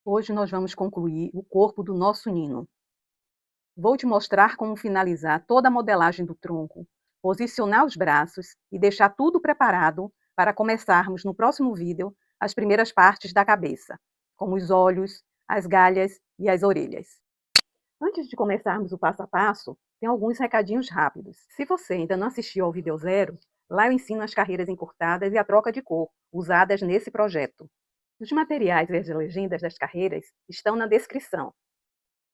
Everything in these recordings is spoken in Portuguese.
Hoje nós vamos concluir o corpo do nosso nino. Vou te mostrar como finalizar toda a modelagem do tronco, posicionar os braços e deixar tudo preparado para começarmos no próximo vídeo as primeiras partes da cabeça, como os olhos, as galhas e as orelhas. Antes de começarmos o passo a passo, tem alguns recadinhos rápidos. Se você ainda não assistiu ao vídeo zero, lá eu ensino as carreiras encurtadas e a troca de cor usadas nesse projeto. Os materiais e as legendas das carreiras estão na descrição.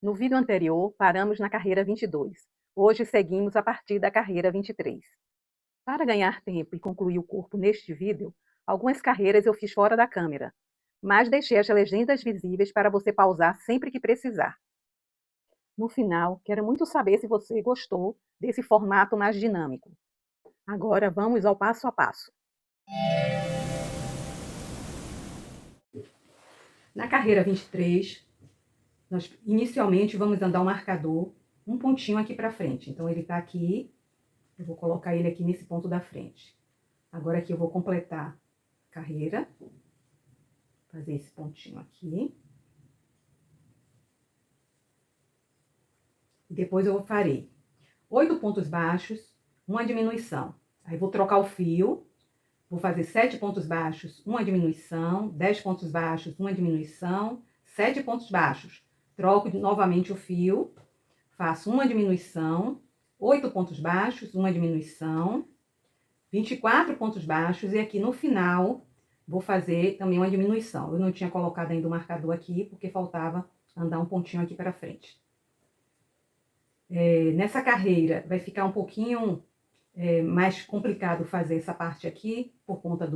No vídeo anterior, paramos na carreira 22. Hoje seguimos a partir da carreira 23. Para ganhar tempo e concluir o corpo neste vídeo, algumas carreiras eu fiz fora da câmera, mas deixei as legendas visíveis para você pausar sempre que precisar. No final, quero muito saber se você gostou desse formato mais dinâmico. Agora vamos ao passo a passo. Na carreira 23, nós inicialmente vamos andar o marcador um pontinho aqui para frente. Então ele está aqui, eu vou colocar ele aqui nesse ponto da frente. Agora aqui eu vou completar a carreira, fazer esse pontinho aqui. E depois eu farei 8 pontos baixos, uma diminuição. Aí vou trocar o fio, vou fazer 7 pontos baixos, uma diminuição, 10 pontos baixos, uma diminuição, 7 pontos baixos. Troco novamente o fio, faço uma diminuição, 8 pontos baixos, uma diminuição, 24 pontos baixos e aqui no final vou fazer também uma diminuição. Eu não tinha colocado ainda o marcador aqui porque faltava andar um pontinho aqui para frente. Nessa carreira vai ficar um pouquinho mais complicado fazer essa parte aqui por conta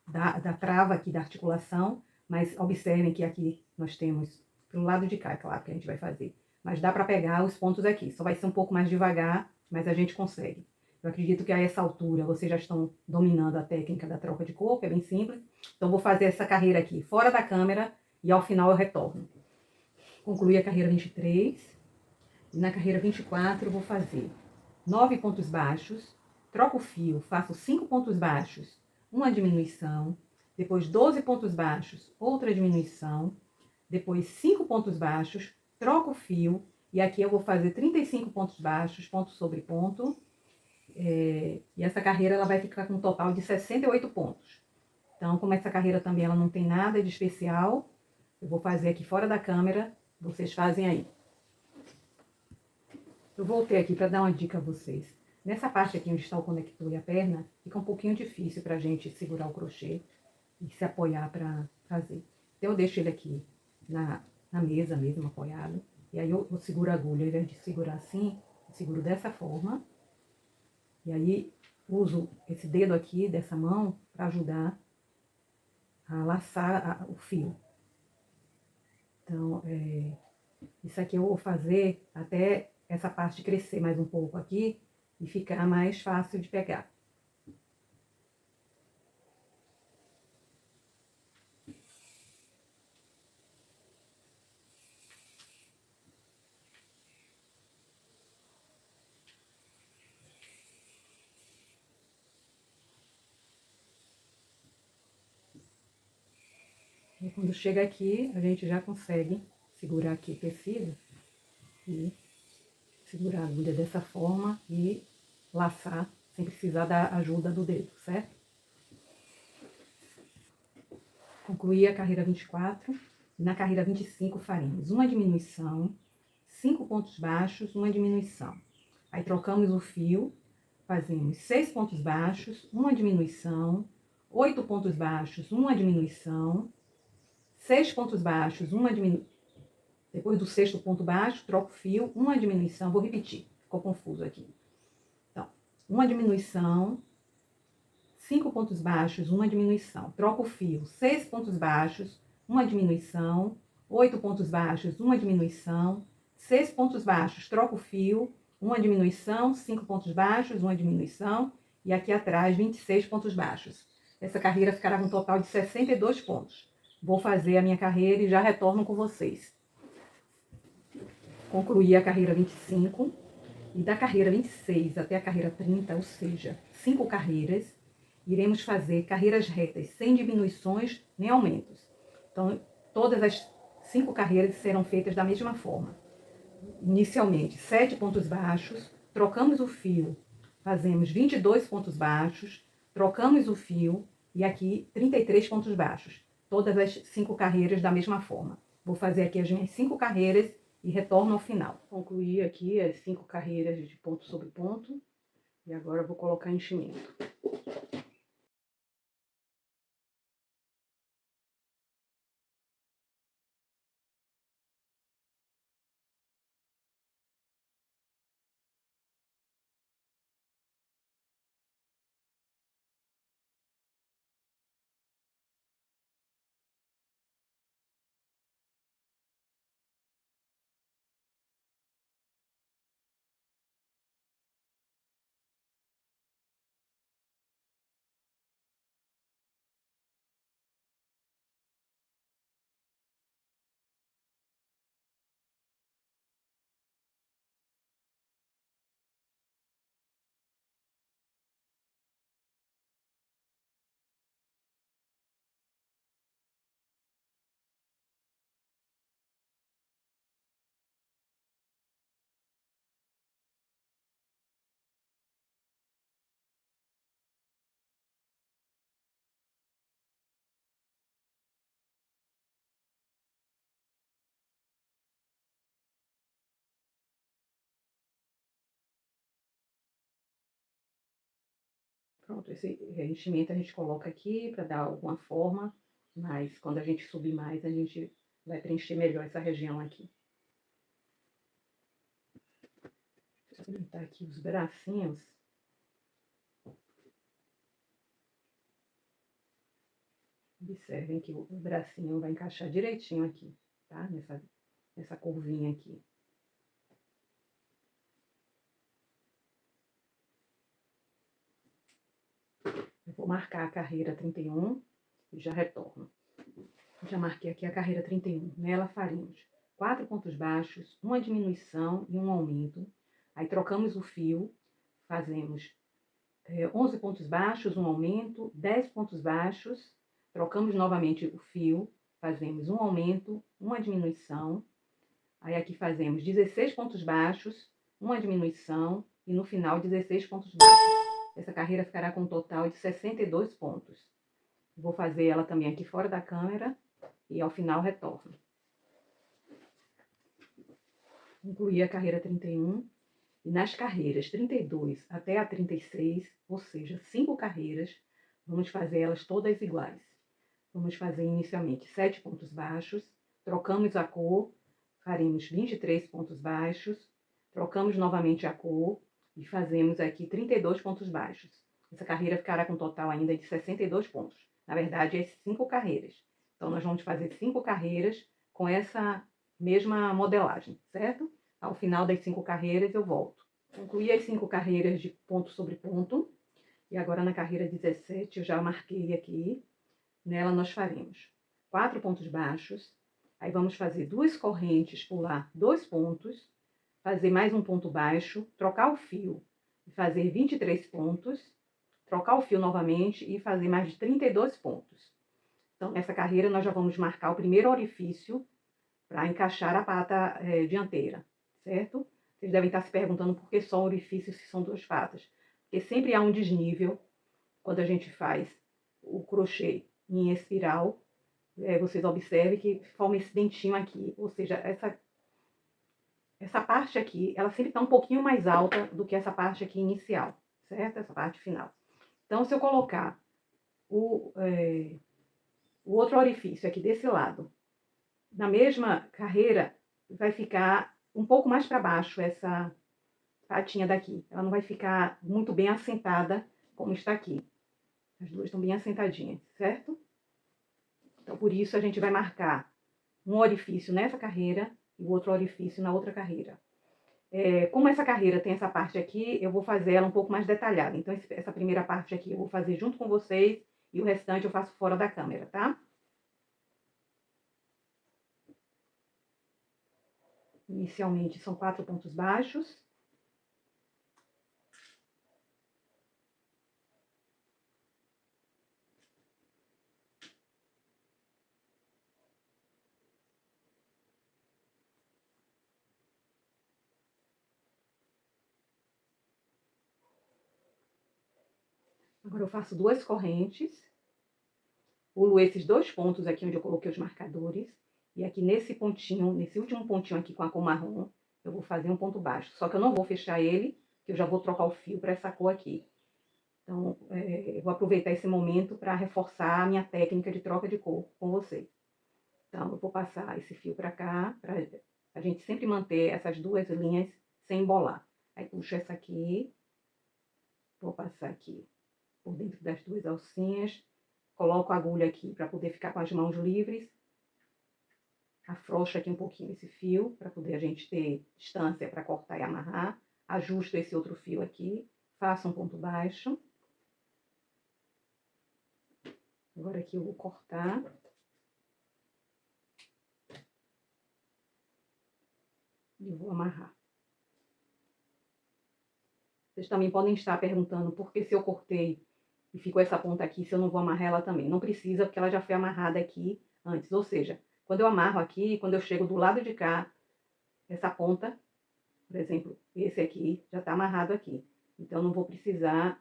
da trava aqui da articulação, mas observem que aqui nós temos pelo lado de cá, é claro que a gente vai fazer. Mas dá para pegar os pontos aqui, só vai ser um pouco mais devagar, mas a gente consegue. Eu acredito que a essa altura vocês já estão dominando a técnica da troca de cor, que é bem simples. Então vou fazer essa carreira aqui fora da câmera e ao final eu retorno. Concluí a carreira 23. E na carreira 24 eu vou fazer 9 pontos baixos, troco o fio, faço 5 pontos baixos, uma diminuição, depois 12 pontos baixos, outra diminuição, depois 5 pontos baixos, troco o fio, e aqui eu vou fazer 35 pontos baixos, ponto sobre ponto, e essa carreira ela vai ficar com um total de 68 pontos. Então, como essa carreira também ela não tem nada de especial, eu vou fazer aqui fora da câmera, vocês fazem aí. Eu voltei aqui para dar uma dica a vocês. Nessa parte aqui onde está o conector e a perna, fica um pouquinho difícil para a gente segurar o crochê e se apoiar para fazer. Então eu deixo ele aqui na mesa mesmo, apoiado. E aí eu seguro a agulha, ao invés de segurar assim, eu seguro dessa forma. E aí uso esse dedo aqui dessa mão para ajudar a laçar o fio. Então, isso aqui eu vou fazer até essa parte crescer mais um pouco aqui e ficar mais fácil de pegar. E quando chega aqui, a gente já consegue segurar aqui o tecido e segurar a agulha dessa forma e laçar sem precisar da ajuda do dedo, certo? Concluí a carreira 24 e na carreira 25 faremos uma diminuição, 5 pontos baixos, uma diminuição. Aí trocamos o fio, fazemos 6 pontos baixos, uma diminuição, 8 pontos baixos, uma diminuição, 6 pontos baixos, uma diminuição. Depois do sexto ponto baixo, troco o fio, uma diminuição, vou repetir, ficou confuso aqui. Então, uma diminuição, 5 pontos baixos, uma diminuição, troco o fio, 6 pontos baixos, uma diminuição, 8 pontos baixos, uma diminuição, 6 pontos baixos, troco o fio, uma diminuição, 5 pontos baixos, uma diminuição, e aqui atrás 26 pontos baixos. Essa carreira ficará com um total de 62 pontos. Vou fazer a minha carreira e já retorno com vocês. Concluí a carreira 25 e da carreira 26 até a carreira 30, ou seja, 5 carreiras, iremos fazer carreiras retas sem diminuições nem aumentos. Então, todas as 5 carreiras serão feitas da mesma forma. Inicialmente, 7 pontos baixos, trocamos o fio, fazemos 22 pontos baixos, trocamos o fio e aqui 33 pontos baixos. Todas as 5 carreiras da mesma forma. Vou fazer aqui as minhas 5 carreiras e retorno ao final. Concluí aqui as 5 carreiras de ponto sobre ponto e agora eu vou colocar enchimento. Pronto, esse enchimento a gente coloca aqui para dar alguma forma, mas quando a gente subir mais, a gente vai preencher melhor essa região aqui. Vou aumentar aqui os bracinhos. Observem que o bracinho vai encaixar direitinho aqui, tá? Nessa curvinha aqui. Eu vou marcar a carreira 31 e já retorno. Já marquei aqui a carreira 31. Nela faremos 4 pontos baixos, uma diminuição e um aumento. Aí trocamos o fio, fazemos 11 pontos baixos, um aumento, 10 pontos baixos, trocamos novamente o fio, fazemos um aumento, uma diminuição. Aí aqui fazemos 16 pontos baixos, uma diminuição e no final 16 pontos baixos. Essa carreira ficará com um total de 62 pontos. Vou fazer ela também aqui fora da câmera e ao final retorno. Concluí a carreira 31 e nas carreiras 32 até a 36, ou seja, 5 carreiras, vamos fazer elas todas iguais. Vamos fazer inicialmente 7 pontos baixos, trocamos a cor, faremos 23 pontos baixos, trocamos novamente a cor e fazemos aqui 32 pontos baixos. Essa carreira ficará com um total ainda de 62 pontos. Na verdade, é 5 carreiras. Então, nós vamos fazer 5 carreiras com essa mesma modelagem, certo? Ao final das 5 carreiras, eu volto. Concluí as 5 carreiras de ponto sobre ponto. E agora, na carreira 17, eu já marquei aqui. Nela, nós faremos 4 pontos baixos. Aí, vamos fazer 2 correntes, pular 2 pontos, fazer mais um ponto baixo, trocar o fio e fazer 23 pontos, trocar o fio novamente e fazer mais de 32 pontos. Então, nessa carreira, nós já vamos marcar o primeiro orifício para encaixar a pata dianteira, certo? Vocês devem estar se perguntando por que só orifício se são 2 patas. Porque sempre há um desnível quando a gente faz o crochê em espiral. Vocês observem que forma esse dentinho aqui, ou seja, essa parte aqui, ela sempre está um pouquinho mais alta do que essa parte aqui inicial, certo? Essa parte final. Então, se eu colocar o outro orifício aqui desse lado, na mesma carreira, vai ficar um pouco mais para baixo essa patinha daqui. Ela não vai ficar muito bem assentada como está aqui. As duas estão bem assentadinhas, certo? Então, por isso, a gente vai marcar um orifício nessa carreira e o outro orifício na outra carreira. Como essa carreira tem essa parte aqui, eu vou fazer ela um pouco mais detalhada. Então, essa primeira parte aqui eu vou fazer junto com vocês e o restante eu faço fora da câmera, tá? Inicialmente são 4 pontos baixos. Agora eu faço 2 correntes, pulo esses 2 pontos aqui onde eu coloquei os marcadores, e aqui nesse pontinho, nesse último pontinho aqui com a cor marrom, eu vou fazer um ponto baixo. Só que eu não vou fechar ele, que eu já vou trocar o fio para essa cor aqui. Então, eu vou aproveitar esse momento para reforçar a minha técnica de troca de cor com vocês. Então, eu vou passar esse fio para cá, para a gente sempre manter essas 2 linhas sem embolar. Aí, puxo essa aqui, vou passar aqui por dentro das 2 alcinhas, coloco a agulha aqui para poder ficar com as mãos livres, afrouxo aqui um pouquinho esse fio, para poder a gente ter distância para cortar e amarrar, ajusto esse outro fio aqui, faço um ponto baixo. Agora aqui eu vou cortar. E vou amarrar. Vocês também podem estar perguntando por que se eu cortei e ficou essa ponta aqui, se eu não vou amarrar ela também. Não precisa, porque ela já foi amarrada aqui antes. Ou seja, quando eu amarro aqui, quando eu chego do lado de cá, essa ponta, por exemplo, esse aqui, já tá amarrado aqui. Então, não vou precisar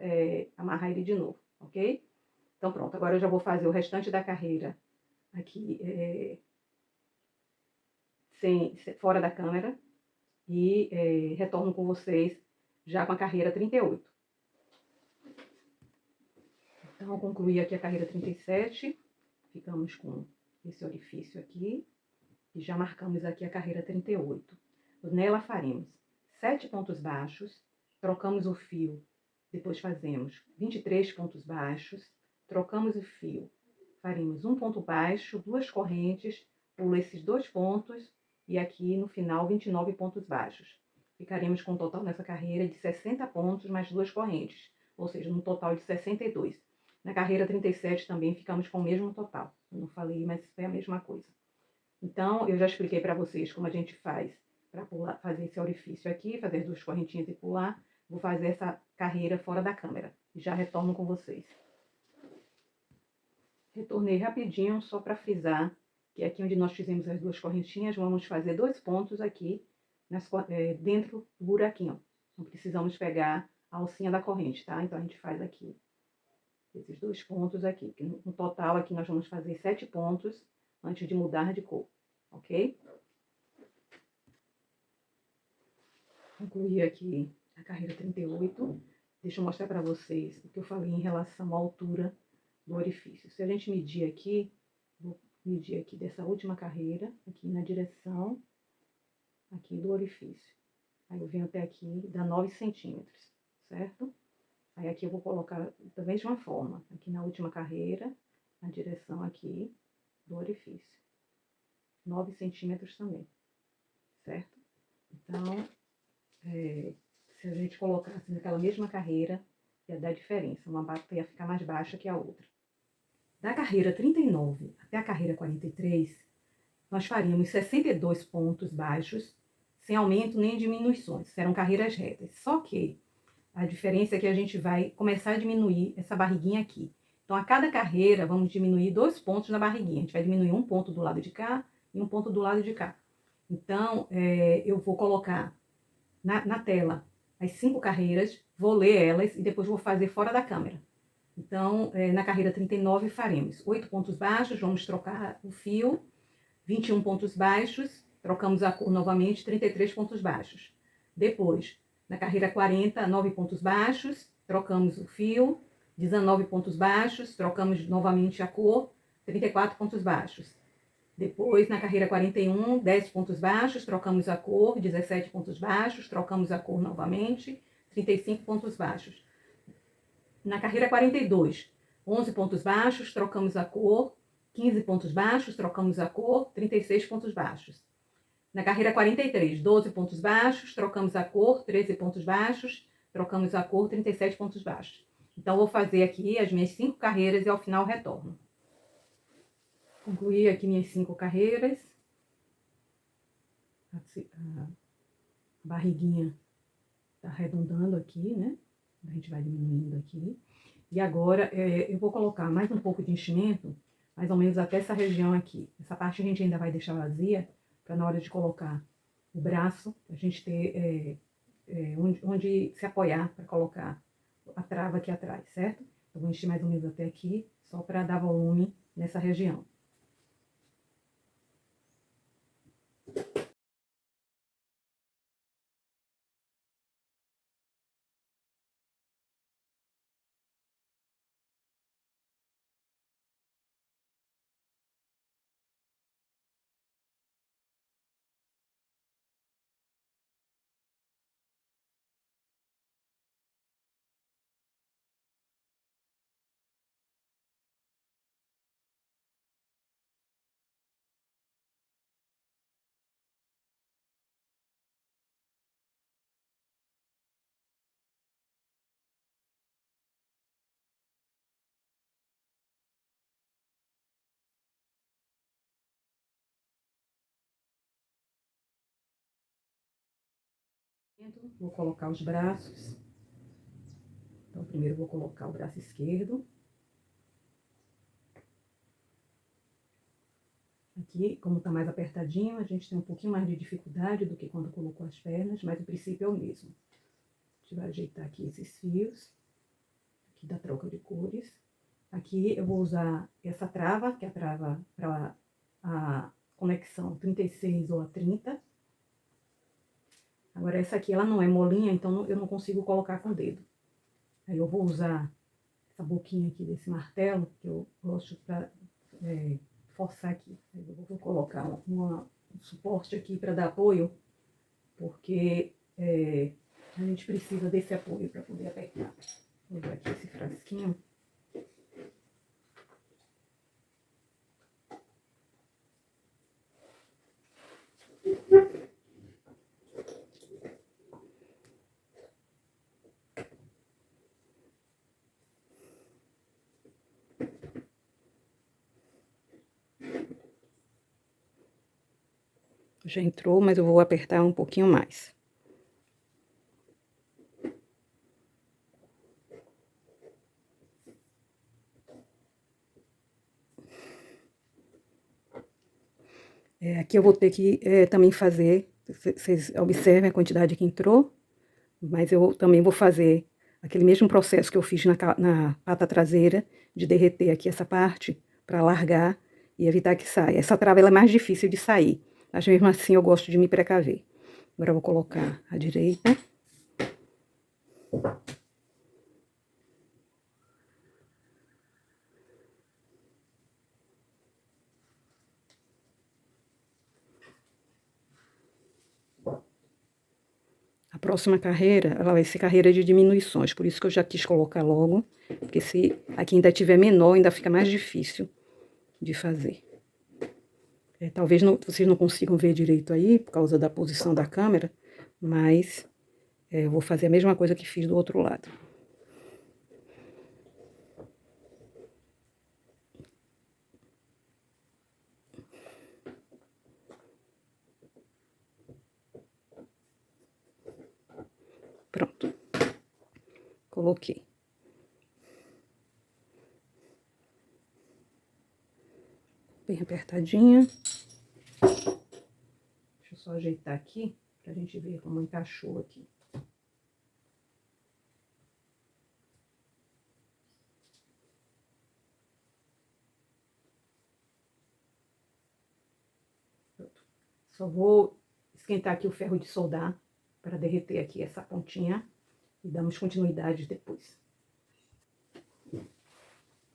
amarrar ele de novo, ok? Então, pronto. Agora eu já vou fazer o restante da carreira aqui fora da câmera. E retorno com vocês já com a carreira 38. Então, eu concluí aqui a carreira 37, ficamos com esse orifício aqui, e já marcamos aqui a carreira 38. Nela faremos 7 pontos baixos, trocamos o fio, depois fazemos 23 pontos baixos, trocamos o fio, faremos um ponto baixo, 2 correntes, pulo esses 2 pontos, e aqui no final 29 pontos baixos. Ficaremos com um total nessa carreira de 60 pontos mais 2 correntes, ou seja, um total de 62. Na carreira 37 também ficamos com o mesmo total. Eu não falei, mas foi a mesma coisa. Então, eu já expliquei para vocês como a gente faz para fazer esse orifício aqui, fazer as 2 correntinhas e pular. Vou fazer essa carreira fora da câmera e já retorno com vocês. Retornei rapidinho só para frisar que aqui onde nós fizemos as 2 correntinhas, vamos fazer 2 pontos aqui dentro do buraquinho. Não precisamos pegar a alcinha da corrente, tá? Então, a gente faz aqui esses 2 pontos aqui. Que no total, aqui nós vamos fazer 7 pontos antes de mudar de cor, ok? Concluí aqui a carreira 38. Deixa eu mostrar para vocês o que eu falei em relação à altura do orifício. Se a gente medir aqui, vou medir aqui dessa última carreira, aqui na direção aqui do orifício. Aí eu venho até aqui, dá 9 centímetros, certo? Aí aqui eu vou colocar da mesma forma, aqui na última carreira, na direção aqui do orifício. 9 centímetros também, certo? Então, se a gente colocasse naquela mesma carreira, ia dar diferença. Uma ia ficar mais baixa que a outra. Da carreira 39 até a carreira 43, nós faríamos 62 pontos baixos, sem aumento nem diminuições. Serão carreiras retas. Só que a diferença é que a gente vai começar a diminuir essa barriguinha aqui. Então, a cada carreira, vamos diminuir 2 pontos na barriguinha. A gente vai diminuir um ponto do lado de cá e um ponto do lado de cá. Então, eu vou colocar na tela as 5 carreiras, vou ler elas e depois vou fazer fora da câmera. Então, na carreira 39, faremos 8 pontos baixos, vamos trocar o fio, 21 pontos baixos, trocamos a cor novamente, 33 pontos baixos. Depois, na carreira 40, 9 pontos baixos, trocamos o fio, 19 pontos baixos, trocamos novamente a cor, 34 pontos baixos. Depois, na carreira 41, 10 pontos baixos, trocamos a cor, 17 pontos baixos, trocamos a cor novamente, 35 pontos baixos. Na carreira 42, 11 pontos baixos, trocamos a cor, 15 pontos baixos, trocamos a cor, 36 pontos baixos. Na carreira 43, 12 pontos baixos, trocamos a cor, 13 pontos baixos, trocamos a cor, 37 pontos baixos. Então, vou fazer aqui as minhas 5 carreiras e ao final retorno. Concluí aqui minhas 5 carreiras. A barriguinha tá arredondando aqui, né? A gente vai diminuindo aqui. E agora, eu vou colocar mais um pouco de enchimento, mais ou menos até essa região aqui. Essa parte a gente ainda vai deixar vazia, para na hora de colocar o braço, a gente ter onde se apoiar para colocar a trava aqui atrás, certo? Eu vou encher mais ou menos até aqui, só para dar volume nessa região. Vou colocar os braços. Então, primeiro vou colocar o braço esquerdo. Aqui, como tá mais apertadinho, a gente tem um pouquinho mais de dificuldade do que quando colocou as pernas, mas o princípio é o mesmo. A gente vai ajeitar aqui esses fios, aqui da troca de cores. Aqui eu vou usar essa trava, que é a trava para a conexão 36 ou a 30. Agora, essa aqui, ela não é molinha, então eu não consigo colocar com o dedo. Aí eu vou usar essa boquinha aqui desse martelo, que eu gosto para forçar aqui. Aí eu vou colocar um suporte aqui para dar apoio, porque a gente precisa desse apoio para poder apertar. Vou usar aqui esse frasquinho. Já entrou, mas eu vou apertar um pouquinho mais. Aqui eu vou ter que também fazer, vocês observem a quantidade que entrou, mas eu também vou fazer aquele mesmo processo que eu fiz na pata traseira, de derreter aqui essa parte, para largar e evitar que saia. Essa trava ela é mais difícil de sair, mas mesmo assim eu gosto de me precaver. Agora eu vou colocar a direita. A próxima carreira, ela vai ser carreira de diminuições, por isso que eu já quis colocar logo, porque se aqui ainda tiver menor, ainda fica mais difícil de fazer. Talvez vocês não consigam ver direito aí, por causa da posição da câmera, mas eu vou fazer a mesma coisa que fiz do outro lado. Pronto. Coloquei. Bem apertadinha. Deixa eu só ajeitar aqui, pra gente ver como encaixou aqui. Pronto. Só vou esquentar aqui o ferro de soldar, para derreter aqui essa pontinha, e damos continuidade depois.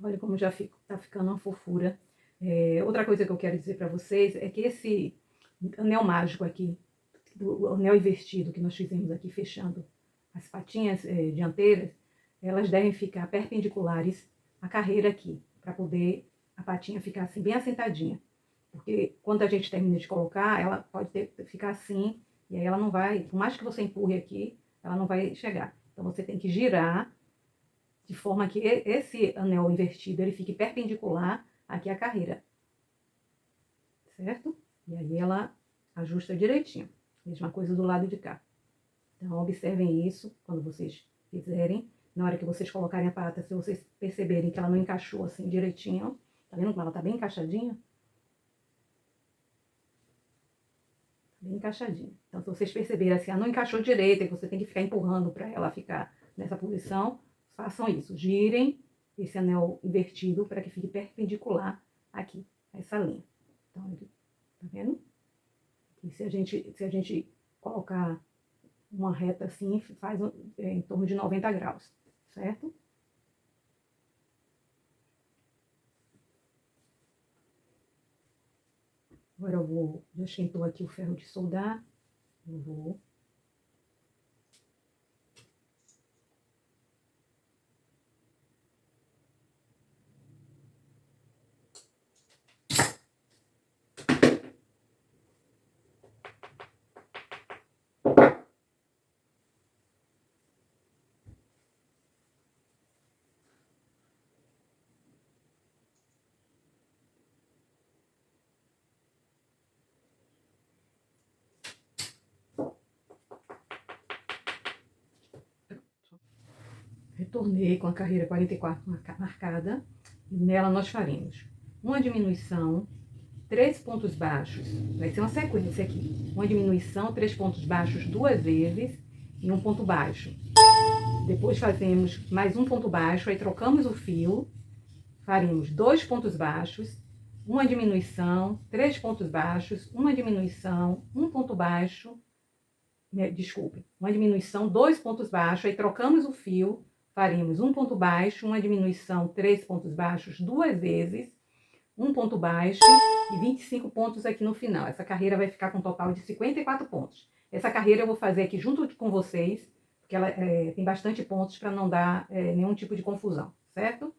Olha como já tá ficando uma fofura. Outra coisa que eu quero dizer para vocês é que esse anel mágico aqui, o anel invertido que nós fizemos aqui, fechando as patinhas dianteiras, elas devem ficar perpendiculares à carreira aqui, para poder a patinha ficar assim, bem assentadinha. Porque quando a gente termina de colocar, ela pode ficar assim, e aí ela não vai, por mais que você empurre aqui, ela não vai chegar. Então você tem que girar de forma que esse anel invertido ele fique perpendicular aqui à carreira, certo? E aí ela ajusta direitinho. Mesma coisa do lado de cá. Então, observem isso quando vocês fizerem. Na hora que vocês colocarem a pata, se vocês perceberem que ela não encaixou assim direitinho, tá vendo como ela tá bem encaixadinha? Bem encaixadinha. Então, se vocês perceberem assim, ela não encaixou direito, e você tem que ficar empurrando para ela ficar nessa posição, façam isso. Girem esse anel invertido para que fique perpendicular aqui, a essa linha. Então, tá vendo? E se a gente colocar uma reta assim, faz em torno de 90 graus, certo? Agora eu vou, já esquentou aqui o ferro de soldar, eu vou retornei com a carreira 44 marcada, e nela nós faremos uma diminuição, 3 pontos baixos, vai ser uma sequência aqui, uma diminuição, 3 pontos baixos 2 vezes e um ponto baixo. Depois fazemos mais um ponto baixo, aí trocamos o fio, faremos 2 pontos baixos, uma diminuição, 3 pontos baixos, uma diminuição, um ponto baixo, desculpe, uma diminuição, 2 pontos baixos, aí trocamos o fio, faremos um ponto baixo, uma diminuição, 3 pontos baixos 2 vezes, um ponto baixo e 25 pontos aqui no final. Essa carreira vai ficar com um total de 54 pontos. Essa carreira eu vou fazer aqui junto com vocês, porque ela tem bastante pontos para não dar nenhum tipo de confusão, certo?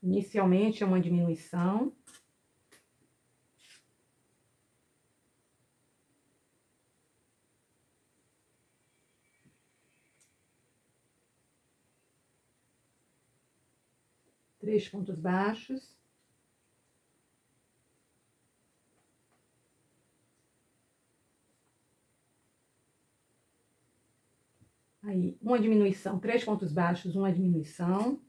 Inicialmente é uma diminuição. Três pontos baixos. Aí, uma diminuição, 3 pontos baixos, uma diminuição.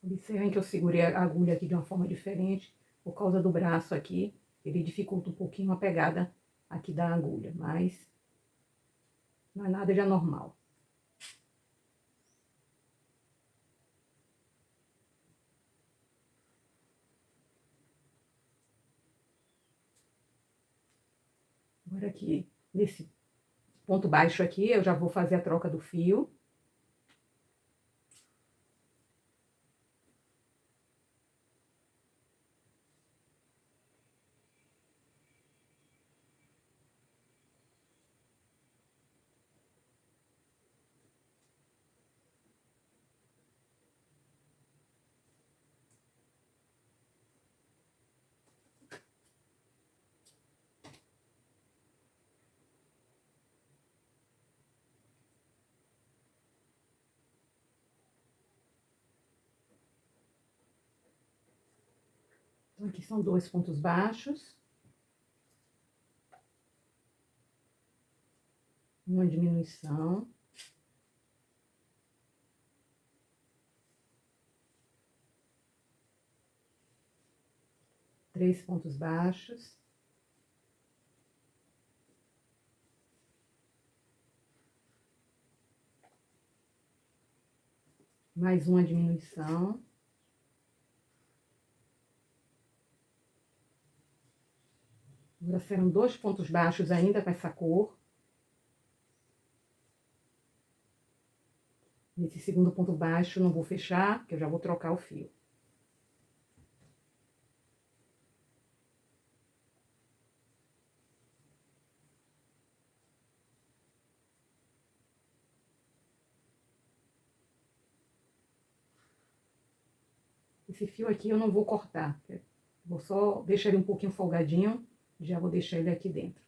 Observem que eu segurei a agulha aqui de uma forma diferente, por causa do braço aqui. Ele dificulta um pouquinho a pegada aqui da agulha, mas não é nada de anormal. Agora aqui, nesse ponto baixo aqui, eu já vou fazer a troca do fio. Então, aqui são 2 pontos baixos. Uma diminuição. Três pontos baixos. Mais uma diminuição. Agora serão 2 pontos baixos ainda com essa cor. Nesse segundo ponto baixo não vou fechar, porque eu já vou trocar o fio. Esse fio aqui eu não vou cortar, vou só deixar ele um pouquinho folgadinho, já vou deixar ele aqui dentro.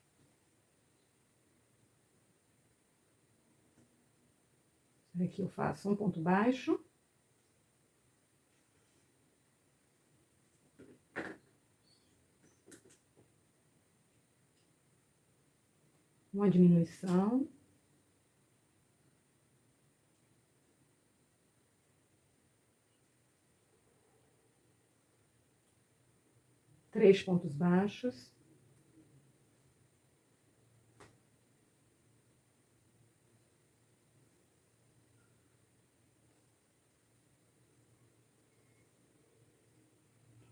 Aqui eu faço um ponto baixo. Uma diminuição. 3 pontos baixos.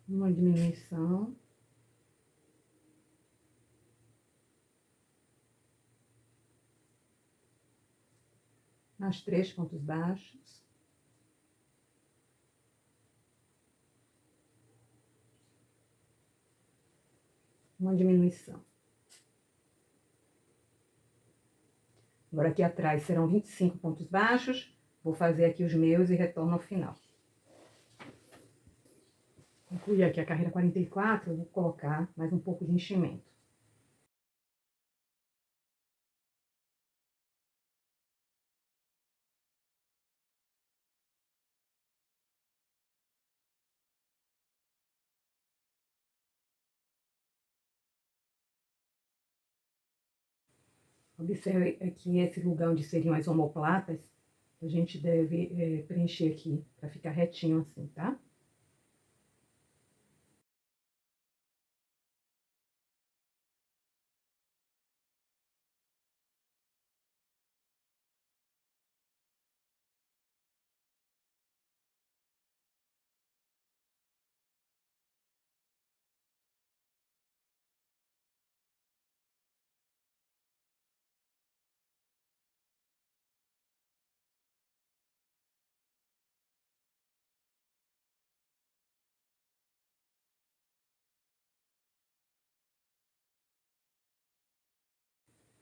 Uma diminuição. Mais 3 pontos baixos. Uma diminuição. Agora aqui atrás serão 25 pontos baixos. Vou fazer aqui os meus e retorno ao final. Concluí aqui a carreira 44, eu vou colocar mais um pouco de enchimento. Observe aqui esse lugar onde seriam as omoplatas. A gente deve preencher aqui para ficar retinho assim, tá?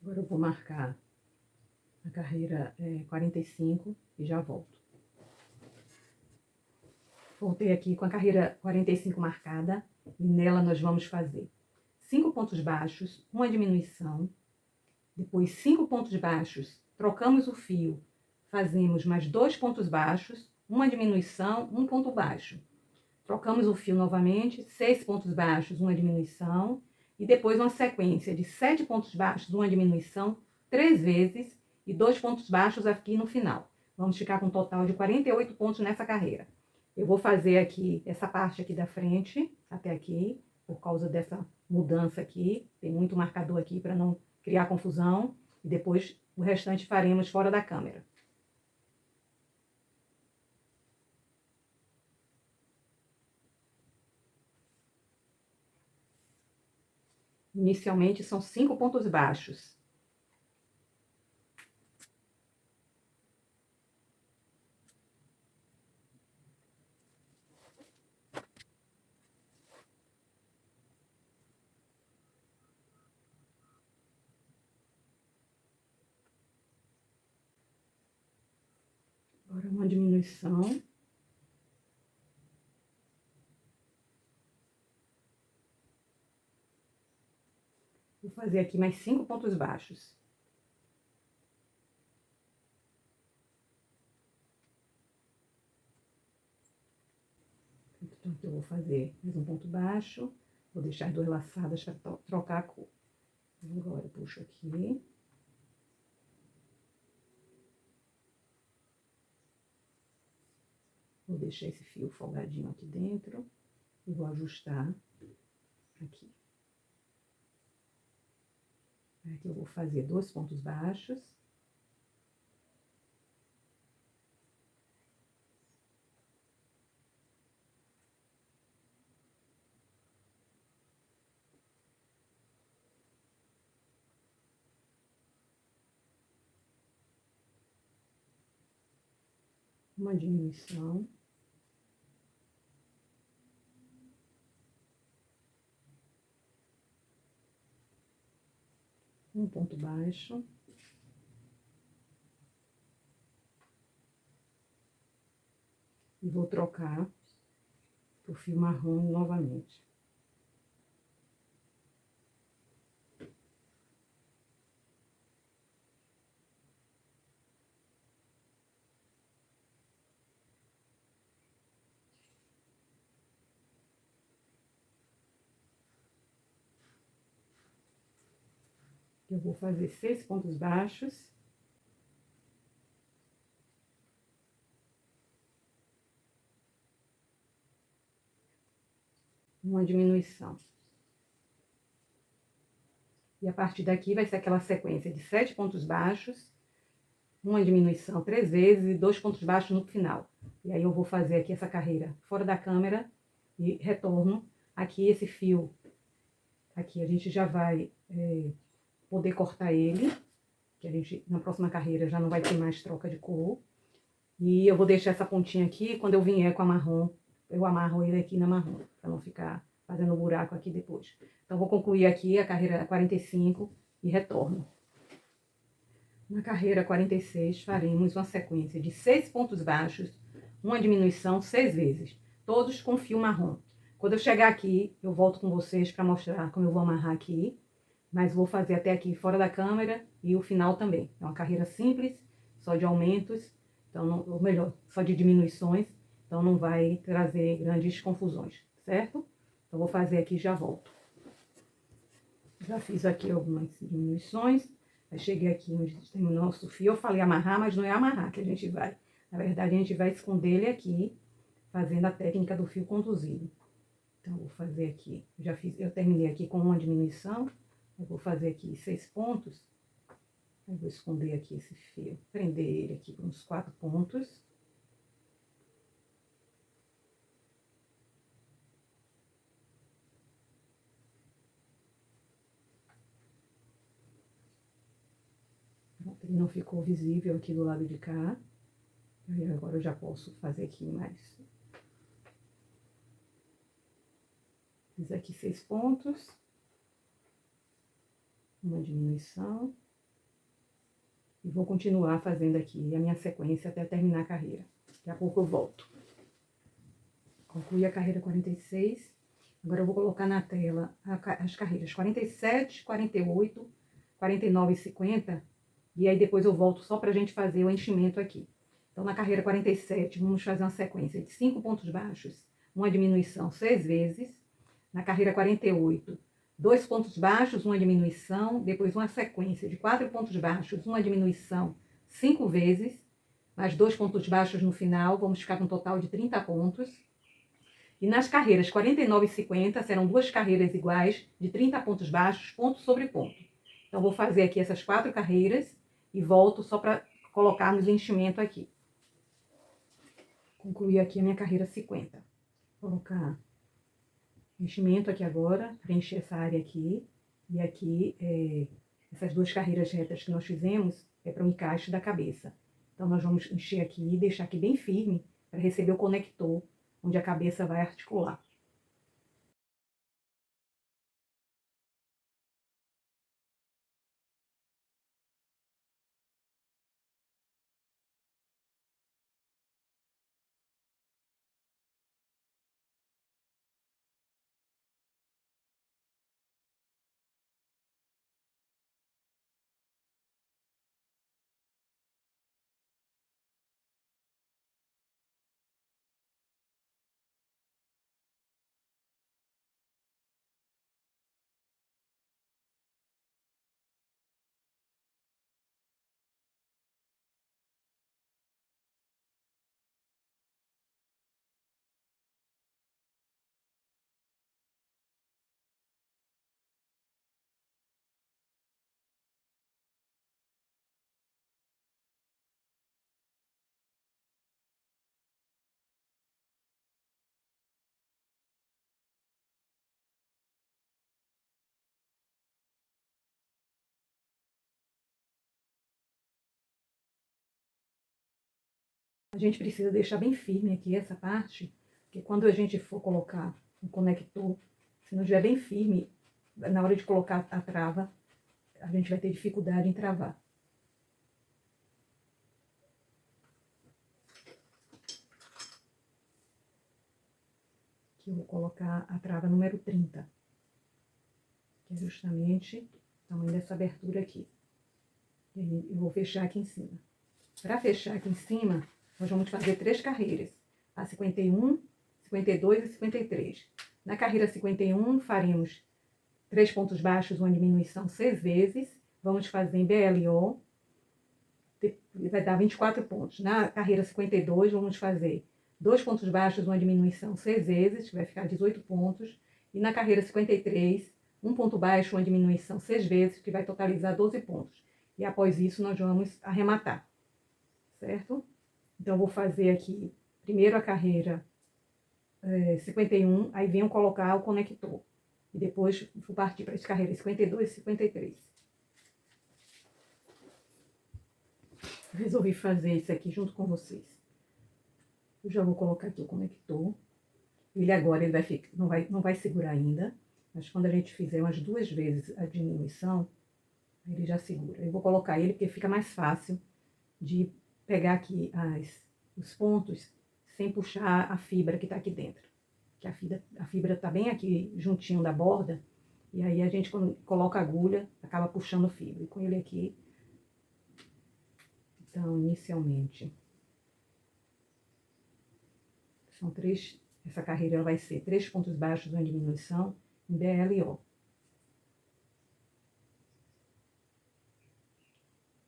Agora eu vou marcar a carreira 45 e já volto. Voltei aqui com a carreira 45 marcada e nela nós vamos fazer 5 pontos baixos, uma diminuição, depois 5 pontos baixos, trocamos o fio, fazemos mais 2 pontos baixos, uma diminuição, um ponto baixo. Trocamos o fio novamente, 6 pontos baixos, uma diminuição, e depois uma sequência de 7 pontos baixos, uma diminuição, 3 vezes, e 2 pontos baixos aqui no final. Vamos ficar com um total de 48 pontos nessa carreira. Eu vou fazer aqui essa parte aqui da frente, até aqui, por causa dessa mudança aqui. Tem muito marcador aqui para não criar confusão. E depois o restante faremos fora da câmera. Inicialmente são 5 pontos baixos. Agora uma diminuição. Vou fazer aqui mais 5 pontos baixos. Então, aqui eu vou fazer mais um ponto baixo. Vou deixar as duas laçadas para trocar a cor. Agora eu puxo aqui. Vou deixar esse fio folgadinho aqui dentro. E vou ajustar aqui. Aqui eu vou fazer 2 pontos baixos. Uma diminuição. Um ponto baixo. E vou trocar pro fio marrom novamente. Eu vou fazer 6 pontos baixos. uma diminuição. E a partir daqui vai ser aquela sequência de 7 pontos baixos, uma diminuição 3 vezes e 2 pontos baixos no final. E aí eu vou fazer aqui essa carreira fora da câmera e retorno. Aqui esse fio, aqui a gente já vai poder cortar ele, que a gente na próxima carreira já não vai ter mais troca de cor. E eu vou deixar essa pontinha aqui, quando eu vier com a marrom, eu amarro ele aqui na marrom, para não ficar fazendo buraco aqui depois. Então, vou concluir aqui a carreira 45 e retorno. Na carreira 46, faremos uma sequência de 6 pontos baixos, uma diminuição 6 vezes, todos com fio marrom. Quando eu chegar aqui, eu volto com vocês para mostrar como eu vou amarrar aqui, mas vou fazer até aqui fora da câmera e o final também. É uma carreira simples, só de aumentos, então não, ou melhor, só de diminuições, então não vai trazer grandes confusões, certo? Então, vou fazer aqui e já volto. Já fiz aqui algumas diminuições. Aí cheguei aqui onde tem o nosso fio. Eu falei amarrar, mas não é amarrar que a gente vai. Na verdade, a gente vai esconder ele aqui, fazendo a técnica do fio conduzido. Então, vou fazer aqui. Eu terminei aqui com uma diminuição. Eu vou fazer aqui 6 pontos. Eu vou esconder aqui esse fio, prender ele aqui por uns 4 pontos. Ele não ficou visível aqui do lado de cá. E agora eu já posso fazer aqui mais. Fiz aqui 6 pontos. Uma diminuição. E vou continuar fazendo aqui a minha sequência até terminar a carreira. Daqui a pouco eu volto. Concluí a carreira 46. Agora eu vou colocar na tela as carreiras 47, 48, 49 e 50. E aí depois eu volto só pra gente fazer o enchimento aqui. Então, na carreira 47, vamos fazer uma sequência de 5 pontos baixos, uma diminuição 6 vezes. Na carreira 48, 2 pontos baixos, uma diminuição. Depois, uma sequência de 4 pontos baixos, uma diminuição 5 vezes. Mais 2 pontos baixos no final, vamos ficar com um total de 30 pontos. E nas carreiras 49 e 50, serão 2 carreiras iguais, de 30 pontos baixos, ponto sobre ponto. Então, vou fazer aqui essas 4 carreiras e volto só para colocarmos o enchimento aqui. Concluir aqui a minha carreira 50. Vou colocar enchimento aqui agora, preencher essa área aqui. E aqui, essas 2 carreiras retas que nós fizemos, é para o encaixe da cabeça. Então, nós vamos encher aqui e deixar aqui bem firme, para receber o conector, onde a cabeça vai articular. A gente precisa deixar bem firme aqui essa parte, porque quando a gente for colocar o conector, se não estiver bem firme, na hora de colocar a trava, a gente vai ter dificuldade em travar. Aqui eu vou colocar a trava número 30, que é justamente o tamanho dessa abertura aqui. E aí eu vou fechar aqui em cima. Para fechar aqui em cima, nós vamos fazer 3 carreiras, a 51, 52 e 53. Na carreira 51, faremos 3 pontos baixos, uma diminuição 6 vezes. Vamos fazer em BLO, vai dar 24 pontos. Na carreira 52, vamos fazer 2 pontos baixos, uma diminuição 6 vezes, que vai ficar 18 pontos. E na carreira 53, um ponto baixo, uma diminuição 6 vezes, que vai totalizar 12 pontos. E após isso, nós vamos arrematar, certo? Então, eu vou fazer aqui, primeiro a carreira 51, aí venho colocar o conector. E depois vou partir para as carreiras 52 e 53. Resolvi fazer isso aqui junto com vocês. Eu já vou colocar aqui o conector. Ele agora ele vai ficar, não vai segurar ainda, mas quando a gente fizer umas 2 vezes a diminuição, ele já segura. Eu vou colocar ele porque fica mais fácil de pegar aqui os pontos sem puxar a fibra que está aqui dentro. Que a fibra está bem aqui juntinho da borda, e aí a gente, quando coloca a agulha, acaba puxando fibra. E com ele aqui, então, inicialmente, são 3, essa carreira ela vai ser 3 pontos baixos, uma diminuição, em BLO.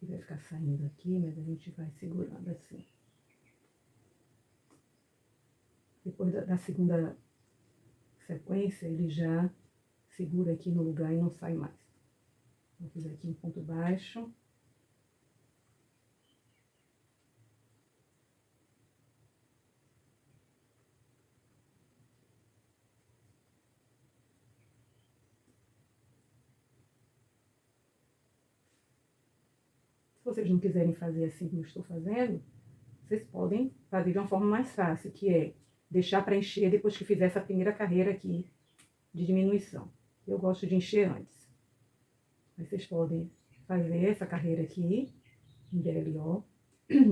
E vai ficar saindo aqui, mas a gente vai segurando assim. Depois da segunda sequência, ele já segura aqui no lugar e não sai mais. Vou fazer aqui um ponto baixo. Se vocês não quiserem fazer assim como eu estou fazendo, vocês podem fazer de uma forma mais fácil, que é deixar para encher depois que fizer essa primeira carreira aqui de diminuição. Eu gosto de encher antes. Aí vocês podem fazer essa carreira aqui, em BLO,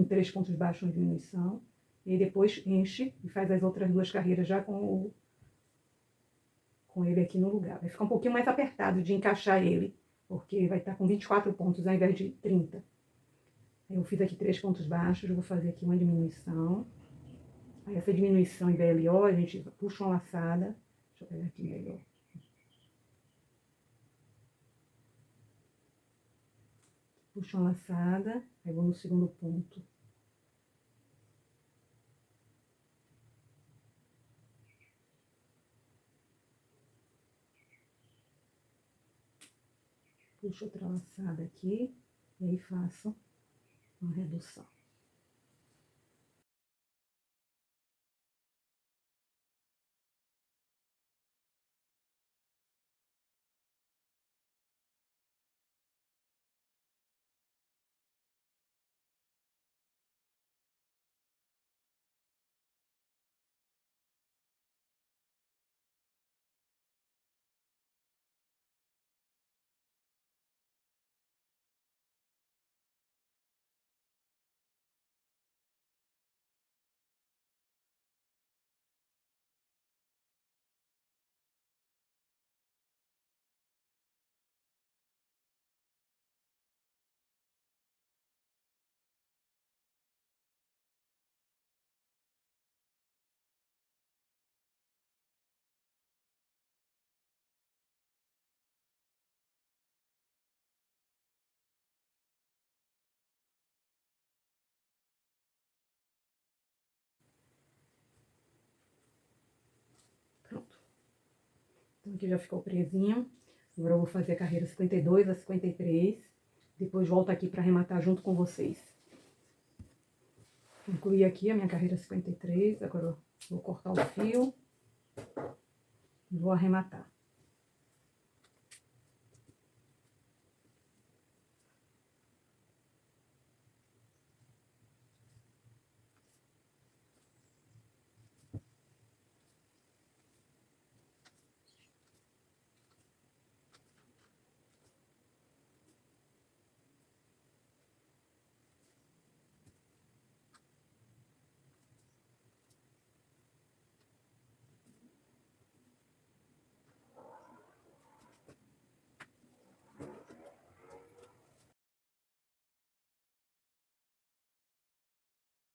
3 pontos baixos, uma diminuição, e depois enche e faz as outras 2 carreiras já com ele aqui no lugar. Vai ficar um pouquinho mais apertado de encaixar ele, porque vai estar com 24 pontos ao invés de 30. Eu fiz aqui 3 pontos baixos, eu vou fazer aqui uma diminuição. Aí essa diminuição em BLO, a gente puxa uma laçada. Deixa eu pegar aqui melhor. Puxa uma laçada, aí vou no segundo ponto. Puxo outra laçada aqui, e aí faço uma redução. Pronto. Então aqui já ficou presinho. Agora eu vou fazer a carreira 52 a 53. Depois volto aqui para arrematar junto com vocês. Concluí aqui a minha carreira 53. Agora eu vou cortar o fio e vou arrematar.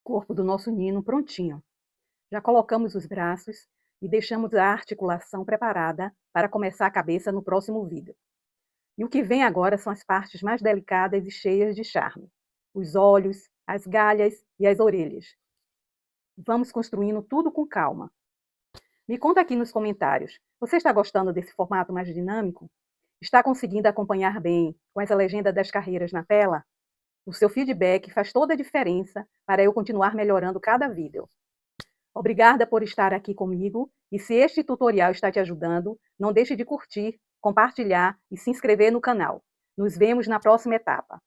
Corpo do nosso nino prontinho. Já colocamos os braços e deixamos a articulação preparada para começar a cabeça no próximo vídeo. E o que vem agora são as partes mais delicadas e cheias de charme. Os olhos, as galhas e as orelhas. Vamos construindo tudo com calma. Me conta aqui nos comentários, você está gostando desse formato mais dinâmico? Está conseguindo acompanhar bem com essa legenda das carreiras na tela? O seu feedback faz toda a diferença para eu continuar melhorando cada vídeo. Obrigada por estar aqui comigo e se este tutorial está te ajudando, não deixe de curtir, compartilhar e se inscrever no canal. Nos vemos na próxima etapa.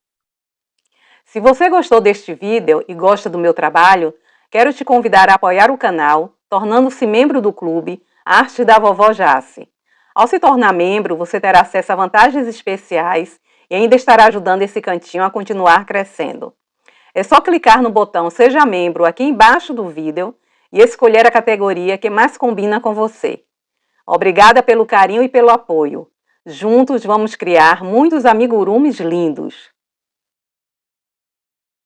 Se você gostou deste vídeo e gosta do meu trabalho, quero te convidar a apoiar o canal, tornando-se membro do clube Arte da Vovó Jace. Ao se tornar membro, você terá acesso a vantagens especiais e ainda estará ajudando esse cantinho a continuar crescendo. É só clicar no botão Seja Membro aqui embaixo do vídeo e escolher a categoria que mais combina com você. Obrigada pelo carinho e pelo apoio. Juntos vamos criar muitos amigurumis lindos.